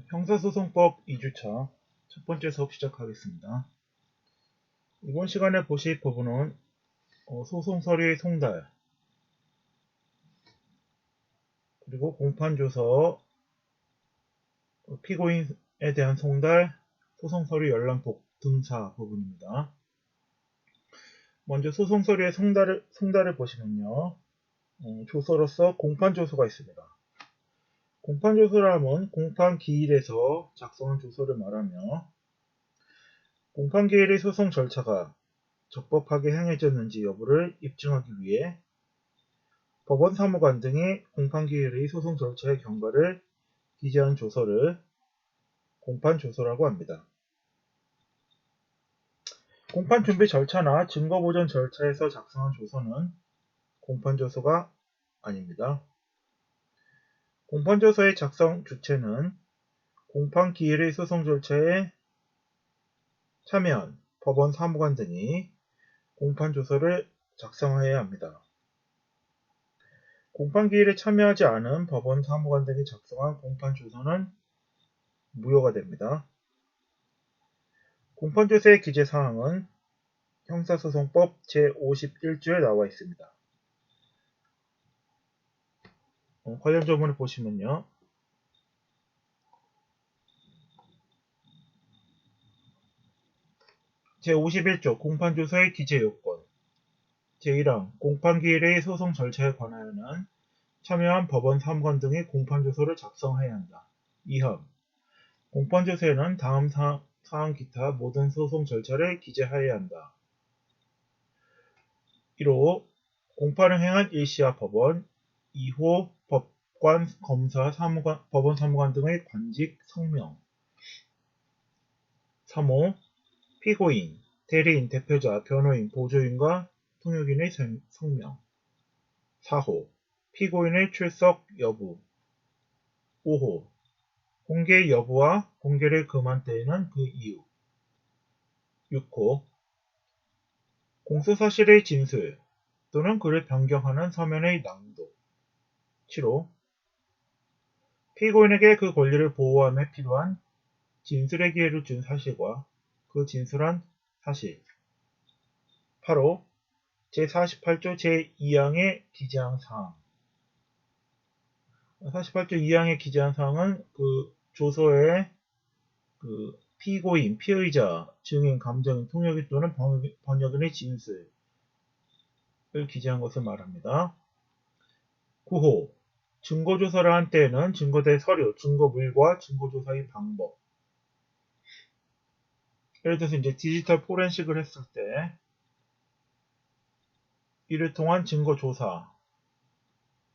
형사소송법 2주차 첫 번째 수업 시작하겠습니다. 이번 시간에 보실 부분은 소송 서류의 송달, 그리고 공판조서, 피고인에 대한 송달, 소송 서류 열람복 등사 부분입니다. 먼저 소송 서류의 송달을 보시면요. 조서로서 공판조서가 있습니다. 공판조서라면 공판기일에서 작성한 조서를 말하며 공판기일의 소송 절차가 적법하게 행해졌는지 여부를 입증하기 위해 법원 사무관 등이 공판기일의 소송 절차의 경과를 기재한 조서를 공판조서라고 합니다. 공판준비 절차나 증거보전 절차에서 작성한 조서는 공판조서가 아닙니다. 공판조서의 작성 주체는 공판기일의 소송 절차에 참여한 법원 사무관 등이 공판조서를 작성해야 합니다. 공판기일에 참여하지 않은 법원 사무관 등이 작성한 공판조서는 무효가 됩니다. 공판조서의 기재사항은 형사소송법 제51조에 나와 있습니다. 관련 조문을 보시면요. 제51조 공판조서의 기재요건 제1항 공판기일의 소송 절차에 관하여는 참여한 법원 사무관 등이 공판조서를 작성해야 한다. 2항 공판조서에는 다음 사항 기타 모든 소송 절차를 기재하여야 한다. 1호 공판을 행한 1시와 법원 2호 법관, 검사, 법원 사무관 등의 관직, 성명 3호 피고인, 대리인, 대표자, 변호인, 보조인과 통역인의 성명 4호 피고인의 출석 여부 5호 공개 여부와 공개를 금한 때에는 그 이유 6호 공소사실의 진술 또는 그를 변경하는 서면의 낭독 7호 피고인에게 그 권리를 보호함에 필요한 진술의 기회를 준 사실과 그 진술한 사실 8호 제48조 제2항에 기재한 사항 48조 2항에 기재한 사항은 그 조서에 그 피고인, 피의자, 증인, 감정인, 통역인 또는 번역인의 진술을 기재한 것을 말합니다. 9호 증거조사를 한 때에는 증거대 서류, 증거물과 증거조사의 방법 예를 들어서 이제 디지털 포렌식을 했을 때 이를 통한 증거조사,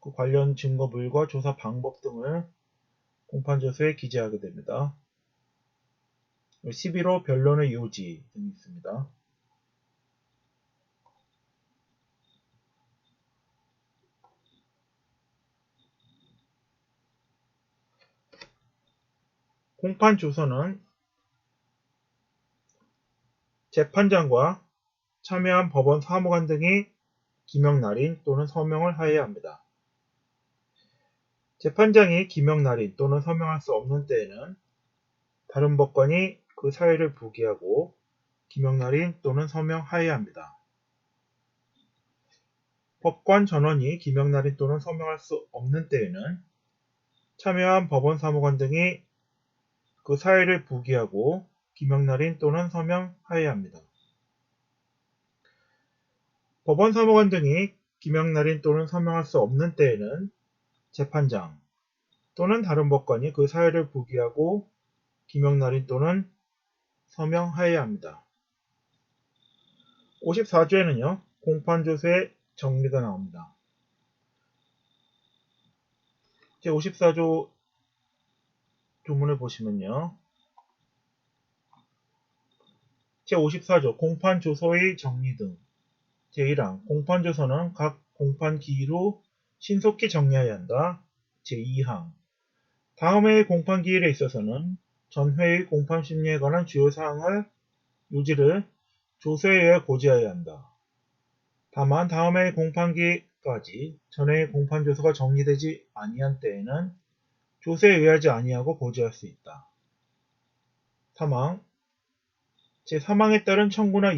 그 관련 증거물과 조사 방법 등을 공판조서에 기재하게 됩니다. 11호 변론의 요지 등이 있습니다. 공판조서는 재판장과 참여한 법원 사무관 등이 기명 날인 또는 서명을 하여야 합니다. 재판장이 기명 날인 또는 서명할 수 없는 때에는 다른 법관이 그 사유를 부기하고 기명 날인 또는 서명하여야 합니다. 법관 전원이 기명 날인 또는 서명할 수 없는 때에는 참여한 법원 사무관 등이 그 사유를 부기하고 기명 날인 또는 서명하여야 합니다. 법원 사무관 등이 기명 날인 또는 서명할 수 없는 때에는 재판장 또는 다른 법관이 그 사유를 부기하고 기명 날인 또는 서명하여야 합니다. 54조에는요. 공판조서의 정리가 나옵니다. 제54조 조문을 보시면요. 제54조 공판조서의 정리 등 제1항 공판조서는 각 공판기일 후 신속히 정리해야 한다. 제2항 다음 회의 공판기일에 있어서는 전회의 공판심리에 관한 주요 사항을 요지를 조서에 의해 고지해야 한다. 다만 다음 회의 공판기일까지 전회의 공판조서가 정리되지 아니한 때에는 조서에 의하지 아니하고 고지할 수 있다. 사망. 제3항에 따른 청구나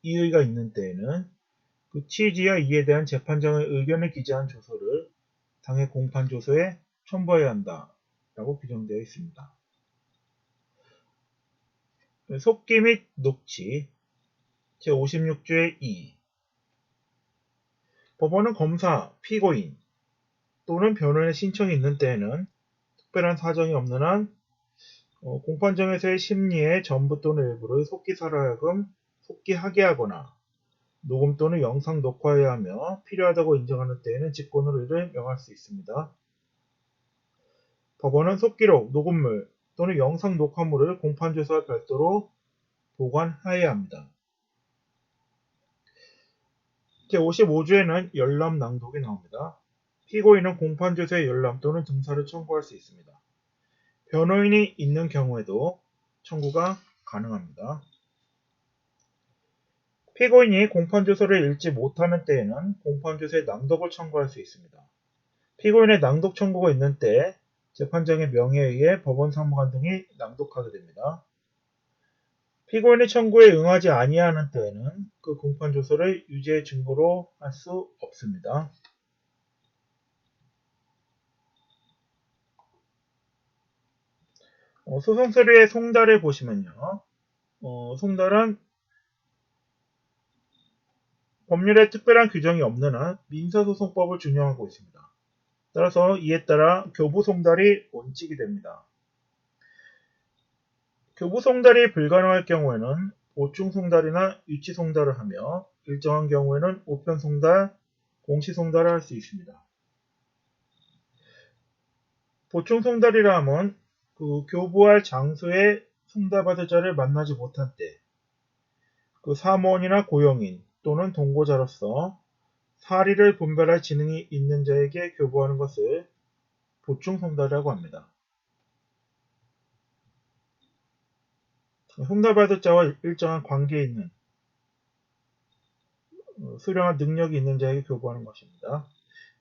이의가 있는 때에는 그 취지와 이에 대한 재판장의 의견을 기재한 조서를 당해 공판조서에 첨부해야 한다. 라고 규정되어 있습니다. 속기 및 녹취. 제56조의 2. 법원은 검사, 피고인 또는 변호인의 신청이 있는 때에는 특별한 사정이 없는 한 공판정에서의 심리의 전부 또는 일부를 속기사로 하여금 속기하게 하거나 녹음 또는 영상 녹화해야 하며 필요하다고 인정하는 때에는 직권으로 이를 명할 수 있습니다. 법원은 속기록, 녹음물 또는 영상 녹화물을 공판조서와 별도로 보관해야 합니다. 제55조에는 열람 낭독이 나옵니다. 피고인은 공판조서의 열람 또는 등사를 청구할 수 있습니다. 변호인이 있는 경우에도 청구가 가능합니다. 피고인이 공판조서를 읽지 못하는 때에는 공판조서의 낭독을 청구할 수 있습니다. 피고인의 낭독 청구가 있는 때 재판장의 명의에 의해 법원 사무관 등이 낭독하게 됩니다. 피고인의 청구에 응하지 아니하는 때에는 그 공판조서를 유죄의 증거로 할 수 없습니다. 소송 서류의 송달을 보시면요. 송달은 법률에 특별한 규정이 없는 한 민사소송법을 준용하고 있습니다. 따라서 이에 따라 교부송달이 원칙이 됩니다. 교부송달이 불가능할 경우에는 보충송달이나 유치송달을 하며 일정한 경우에는 우편송달, 공시송달을 할 수 있습니다. 보충송달이라 함은 그 교부할 장소에 송달받을 자를 만나지 못한 때, 그 사무원이나 고용인 또는 동고자로서 사리를 분별할 지능이 있는 자에게 교부하는 것을 보충송달이라고 합니다. 송달받을 자와 일정한 관계에 있는 수령한 능력이 있는 자에게 교부하는 것입니다.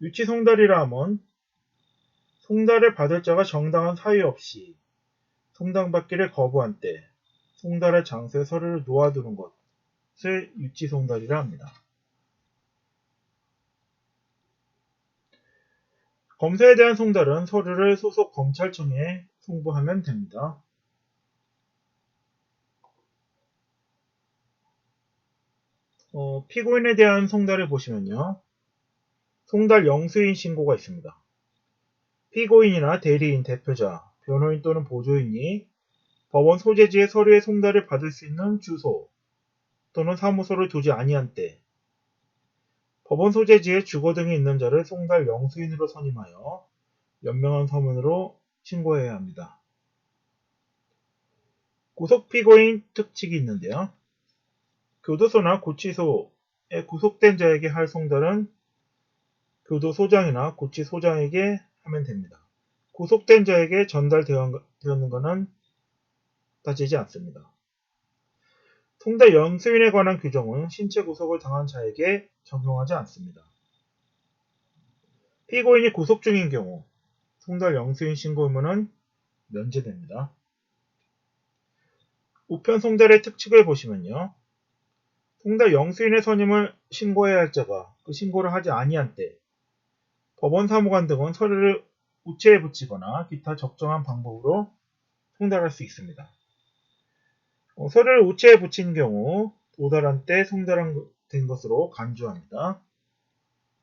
유치송달이라 함은 송달을 받을 자가 정당한 사유 없이 송달받기를 거부한 때 송달할 장소에 서류를 놓아두는 것을 유치송달이라 합니다. 검사에 대한 송달은 서류를 소속 검찰청에 송부하면 됩니다. 피고인에 대한 송달을 보시면요. 송달 영수인 신고가 있습니다. 피고인이나 대리인, 대표자, 변호인 또는 보조인이 법원 소재지의 서류의 송달을 받을 수 있는 주소 또는 사무소를 두지 아니한 때 법원 소재지에 주거 등이 있는 자를 송달 영수인으로 선임하여 연명한 서문으로 신고해야 합니다. 구속피고인 특칙이 있는데요. 교도소나 구치소에 구속된 자에게 할 송달은 교도소장이나 구치소장에게 하면 됩니다. 구속된 자에게 전달되었는 것은 따지지 않습니다. 송달 영수인에 관한 규정은 신체 구속을 당한 자에게 적용하지 않습니다. 피고인이 구속 중인 경우 송달 영수인 신고 의무는 면제됩니다. 우편 송달의 특칙을 보시면요. 송달 영수인의 선임을 신고해야 할 자가 그 신고를 하지 아니한 때 법원 사무관 등은 서류를 우체에 붙이거나 기타 적정한 방법으로 송달할 수 있습니다. 서류를 우체에 붙인 경우 도달한 때 송달된 것으로 간주합니다.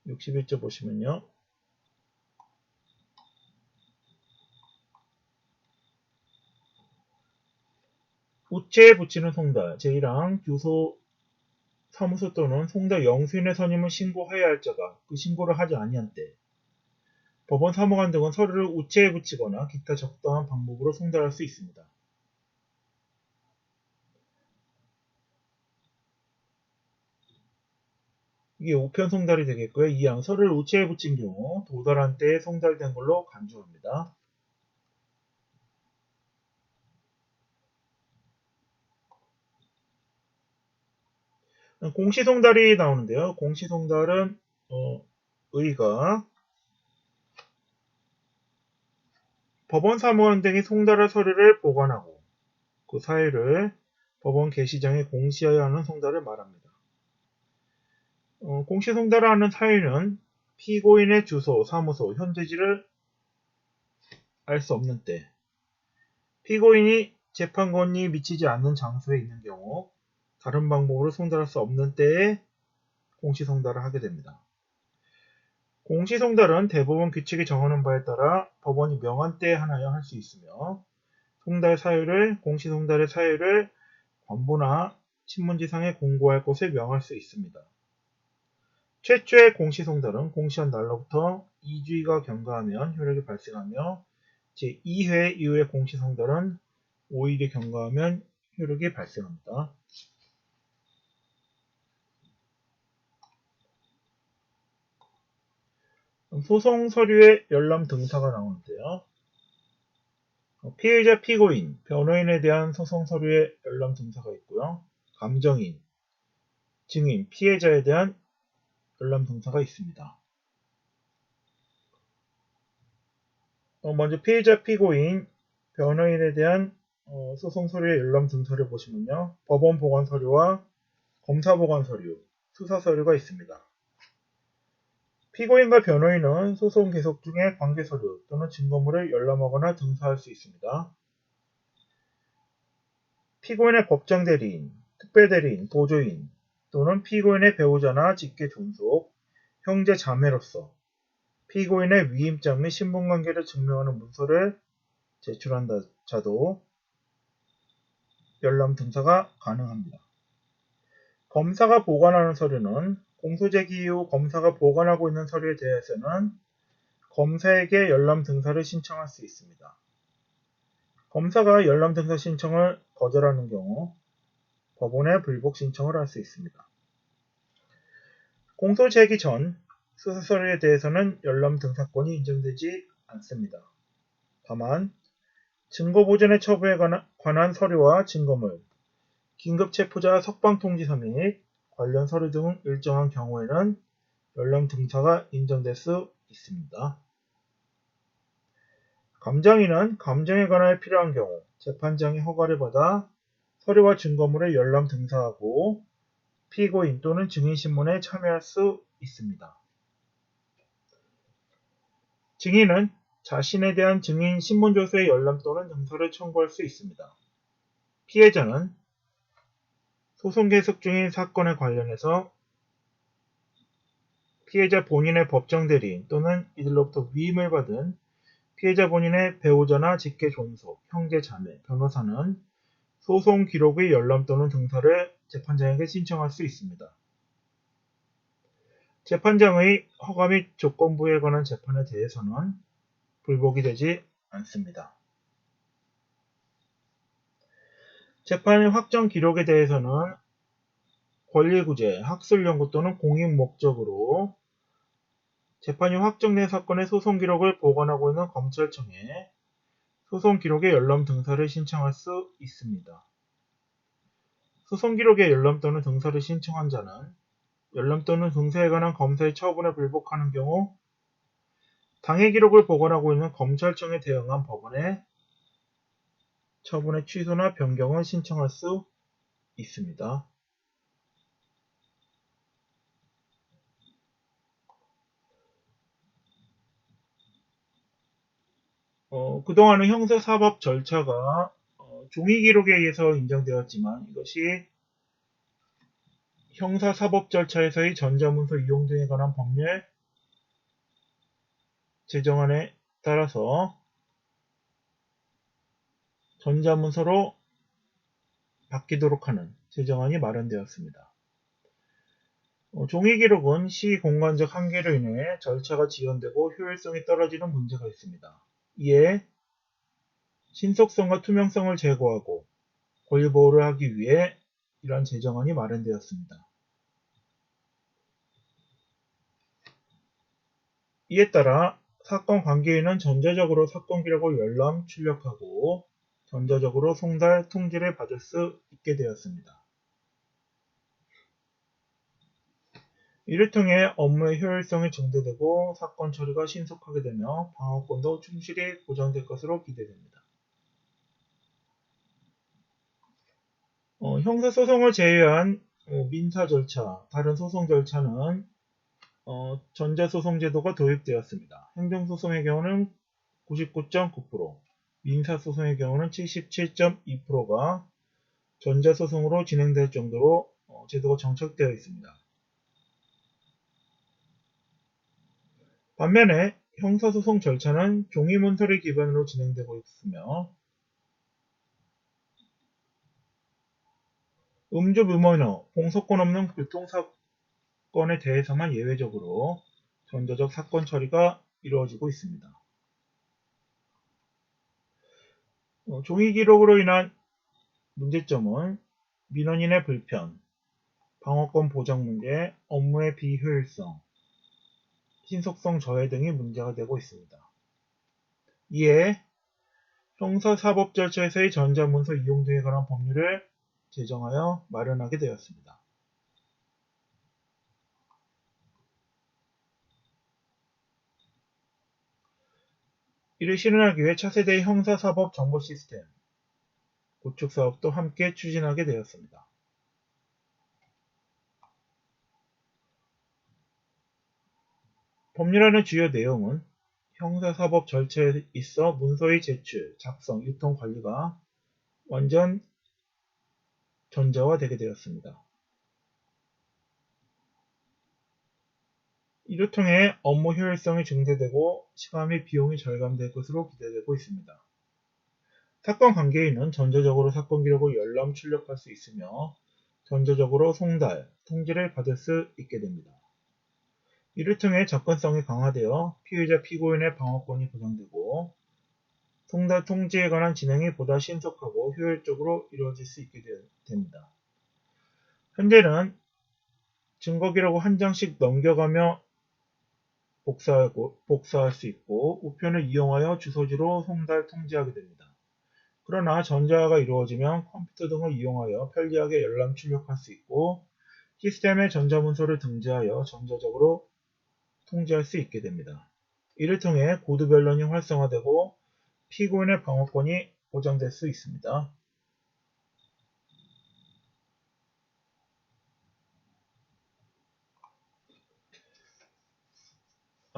61조 보시면요. 우체에 붙이는 송달 제1항 주소 사무소 또는 송달 영수인의 선임을 신고해야 할 자가 그 신고를 하지 아니한 때 법원 사무관 등은 서류를 우체에 붙이거나 기타 적당한 방법으로 송달할 수 있습니다. 이게 우편 송달이 되겠고요. 2항 서류를 우체에 붙인 경우 도달한 때에 송달된 걸로 간주합니다. 공시송달이 나오는데요. 공시송달은 의가 법원 사무원 등이 송달할 서류를 보관하고 그 사유를 법원 게시장에 공시하여야 하는 송달을 말합니다. 공시 송달을 하는 사유는 피고인의 주소, 사무소, 현재지를 알 수 없는 때, 피고인이 재판권이 미치지 않는 장소에 있는 경우, 다른 방법으로 송달할 수 없는 때에 공시 송달을 하게 됩니다. 공시 송달은 대법원 규칙이 정하는 바에 따라 법원이 명한 때에 하나여 할 수 있으며, 송달 사유를, 공시 송달의 사유를 관보나 신문지상에 공고할 것을 명할 수 있습니다. 최초의 공시 송달은 공시한 날로부터 2주기가 경과하면 효력이 발생하며 제2회 이후의 공시 송달은 5일이 경과하면 효력이 발생합니다. 소송 서류의 열람 등사가 나오는데요. 피의자, 피고인, 변호인에 대한 소송 서류의 열람 등사가 있고요. 감정인, 증인, 피해자에 대한 열람 등사가 있습니다. 먼저 피의자, 피고인, 변호인에 대한 소송 서류의 열람 등사를 보시면요. 법원 보관 서류와 검사 보관 서류, 수사 서류가 있습니다. 피고인과 변호인은 소송 계속 중에 관계 서류 또는 증거물을 열람하거나 등사할 수 있습니다. 피고인의 법정 대리인, 특별 대리인, 보조인 또는 피고인의 배우자나 직계 존속, 형제 자매로서 피고인의 위임장 및 신분관계를 증명하는 문서를 제출한 자도 열람 등사가 가능합니다. 검사가 보관하는 서류는 공소 제기 이후 검사가 보관하고 있는 서류에 대해서는 검사에게 열람 등사를 신청할 수 있습니다. 검사가 열람 등사 신청을 거절하는 경우 법원에 불복 신청을 할 수 있습니다. 공소 제기 전 수사 서류에 대해서는 열람 등사권이 인정되지 않습니다. 다만 증거 보존의 처분에 관한 서류와 증거물, 긴급체포자 석방통지서 및 관련 서류 등 일정한 경우에는 열람 등사가 인정될 수 있습니다. 감정인은 감정에 관하여 필요한 경우 재판장의 허가를 받아 서류와 증거물을 열람 등사하고 피고인 또는 증인 신문에 참여할 수 있습니다. 증인은 자신에 대한 증인 신문조서의 열람 또는 등사를 청구할 수 있습니다. 피해자는 소송 계속 중인 사건에 관련해서 피해자 본인의 법정 대리인 또는 이들로부터 위임을 받은 피해자 본인의 배우자나 직계 존속, 형제 자매, 변호사는 소송 기록의 열람 또는 등사를 재판장에게 신청할 수 있습니다. 재판장의 허가 및 조건부에 관한 재판에 대해서는 불복이 되지 않습니다. 재판의 확정 기록에 대해서는 권리구제, 학술연구 또는 공익 목적으로 재판이 확정된 사건의 소송 기록을 보관하고 있는 검찰청에 소송 기록의 열람 등사를 신청할 수 있습니다. 소송 기록의 열람 또는 등사를 신청한 자는 열람 또는 등사에 관한 검사의 처분에 불복하는 경우 당해 기록을 보관하고 있는 검찰청에 대응한 법원에 처분의 취소나 변경을 신청할 수 있습니다. 그동안은 형사사법 절차가 종이기록에 의해서 인정되었지만 이것이 형사사법 절차에서의 전자문서 이용 등에 관한 법률 제정안에 따라서 전자문서로 바뀌도록 하는 제정안이 마련되었습니다. 종이기록은 시공간적 한계로 인해 절차가 지연되고 효율성이 떨어지는 문제가 있습니다. 이에 신속성과 투명성을 제고하고 권리보호를 하기 위해 이러한 제정안이 마련되었습니다. 이에 따라 사건 관계인은 전자적으로 사건 기록을 열람, 출력하고 전자적으로 송달, 통지를 받을 수 있게 되었습니다. 이를 통해 업무의 효율성이 증대되고 사건 처리가 신속하게 되며 방어권도 충실히 보장될 것으로 기대됩니다. 형사소송을 제외한 민사 절차, 다른 소송 절차는 전자소송 제도가 도입되었습니다. 행정소송의 경우는 99.9%, 민사소송의 경우는 77.2%가 전자소송으로 진행될 정도로 제도가 정착되어 있습니다. 반면에 형사소송 절차는 종이문서를 기반으로 진행되고 있으며 음주 무면허, 공소권 없는 교통사건에 대해서만 예외적으로 전자적 사건 처리가 이루어지고 있습니다. 종이 기록으로 인한 문제점은 민원인의 불편, 방어권 보장 문제, 업무의 비효율성, 신속성 저해 등이 문제가 되고 있습니다. 이에 형사사법 절차에서의 전자문서 이용 등에 관한 법률을 제정하여 마련하게 되었습니다. 이를 실현하기 위해 차세대의 형사사법 정보 시스템 구축 사업도 함께 추진하게 되었습니다. 법률안의 주요 내용은 형사사법 절차에 있어 문서의 제출, 작성, 유통 관리가 완전 전자화되게 되었습니다. 이를 통해 업무 효율성이 증대되고 시간 및 비용이 절감될 것으로 기대되고 있습니다. 사건 관계인은 전자적으로 사건 기록을 열람 출력할 수 있으며 전자적으로 송달, 통지를 받을 수 있게 됩니다. 이를 통해 접근성이 강화되어 피의자 피고인의 방어권이 보장되고 송달 통지에 관한 진행이 보다 신속하고 효율적으로 이루어질 수 있게 됩니다. 현재는 증거 기록을 한 장씩 넘겨가며 복사할 수 있고 우편을 이용하여 주소지로 송달 통지하게 됩니다. 그러나 전자화가 이루어지면 컴퓨터 등을 이용하여 편리하게 열람 출력할 수 있고 시스템에 전자문서를 등재하여 전자적으로 통지할 수 있게 됩니다. 이를 통해 고드 변론이 활성화되고 피고인의 방어권이 보장될 수 있습니다.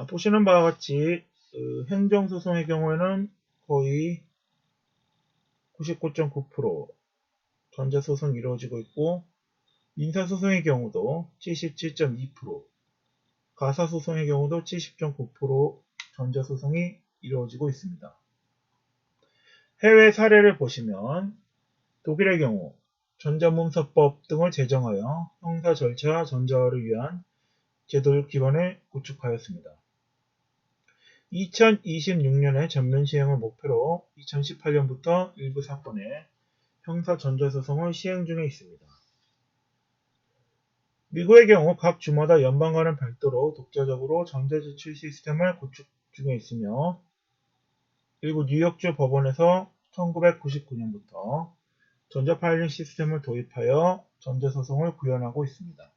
보시는 바와 같이 행정소송의 경우에는 거의 99.9% 전자소송이 이루어지고 있고 민사소송의 경우도 77.2%, 가사소송의 경우도 70.9% 전자소송이 이루어지고 있습니다. 해외 사례를 보시면 독일의 경우 전자문서법 등을 제정하여 형사 절차 전자화를 위한 제도 기반을 구축하였습니다. 2026년에 전면 시행을 목표로 2018년부터 일부 사건에 형사 전자소송을 시행 중에 있습니다. 미국의 경우 각 주마다 연방과는 별도로 독자적으로 전자제출 시스템을 구축 중에 있으며 일부 뉴욕주 법원에서 1999년부터 전자파일링 시스템을 도입하여 전자소송을 구현하고 있습니다.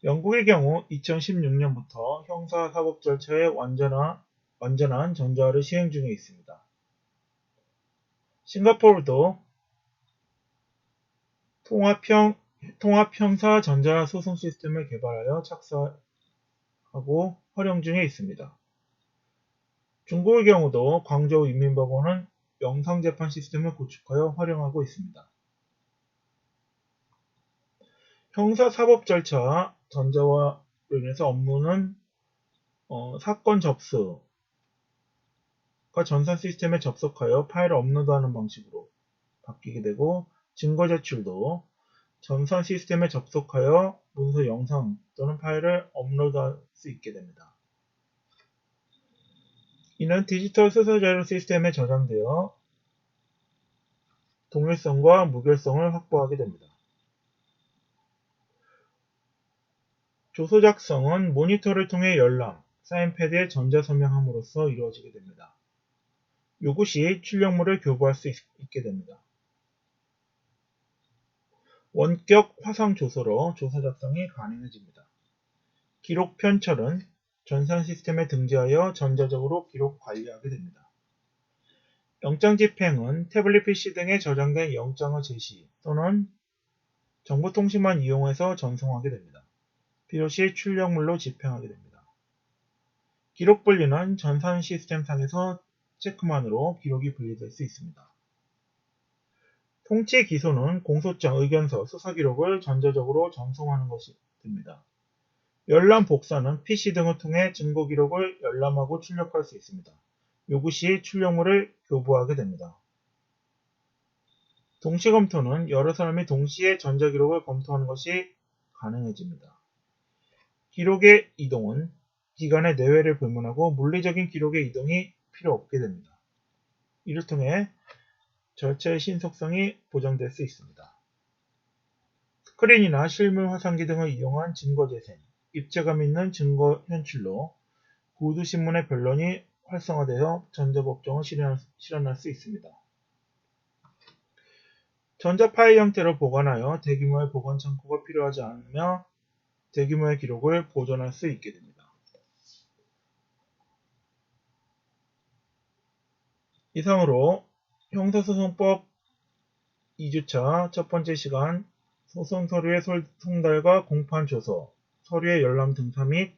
영국의 경우 2016년부터 형사사법 절차의 완전한 전자화를 시행 중에 있습니다. 싱가포르도 통합형사 전자소송 시스템을 개발하여 착수하고 활용 중에 있습니다. 중국의 경우도 광저우 인민법원은 영상재판 시스템을 구축하여 활용하고 있습니다. 형사사법 절차 전자화로 인해서 업무는 사건 접수가 전산 시스템에 접속하여 파일을 업로드하는 방식으로 바뀌게 되고 증거 제출도 전산 시스템에 접속하여 문서, 영상 또는 파일을 업로드할 수 있게 됩니다. 이는 디지털 수수자료 시스템에 저장되어 동일성과 무결성을 확보하게 됩니다. 조서 작성은 모니터를 통해 열람, 사인패드에 전자서명함으로써 이루어지게 됩니다. 요구 시 출력물을 교부할 수 있게 됩니다. 원격 화상 조서로 조서 작성이 가능해집니다. 기록 편철은 전산 시스템에 등재하여 전자적으로 기록 관리하게 됩니다. 영장 집행은 태블릿 PC 등에 저장된 영장의 제시 또는 정보통신만 이용해서 전송하게 됩니다. 필요시 출력물로 집행하게 됩니다. 기록 분리는 전산 시스템상에서 체크만으로 기록이 분리될 수 있습니다. 통치 기소는 공소장, 의견서, 수사기록을 전자적으로 전송하는 것이 됩니다. 열람 복사는 PC 등을 통해 증거기록을 열람하고 출력할 수 있습니다. 요구 시 출력물을 교부하게 됩니다. 동시검토는 여러 사람이 동시에 전자기록을 검토하는 것이 가능해집니다. 기록의 이동은 기간의 내외를 불문하고 물리적인 기록의 이동이 필요 없게 됩니다. 이를 통해 절차의 신속성이 보장될 수 있습니다. 스크린이나 실물 화상기 등을 이용한 증거재생, 입체감 있는 증거 현출로 구두신문의 변론이 활성화되어 전자법정을 실현할 수 있습니다. 전자파일 형태로 보관하여 대규모의 보관 창고가 필요하지 않으며 대규모의 기록을 보존할 수 있게 됩니다. 이상으로 형사소송법 2주차 첫 번째 시간 소송 서류의 송달과 공판 조서, 서류의 열람 등사 및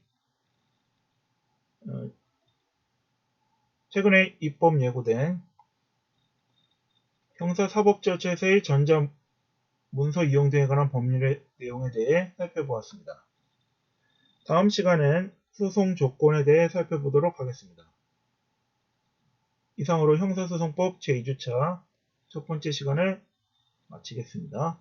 최근에 입법 예고된 형사사법 절차에서의 전자 문서 이용 등에 관한 법률의 내용에 대해 살펴보았습니다. 다음 시간엔 소송 조건에 대해 살펴보도록 하겠습니다. 이상으로 형사소송법 제2주차 첫 번째 시간을 마치겠습니다.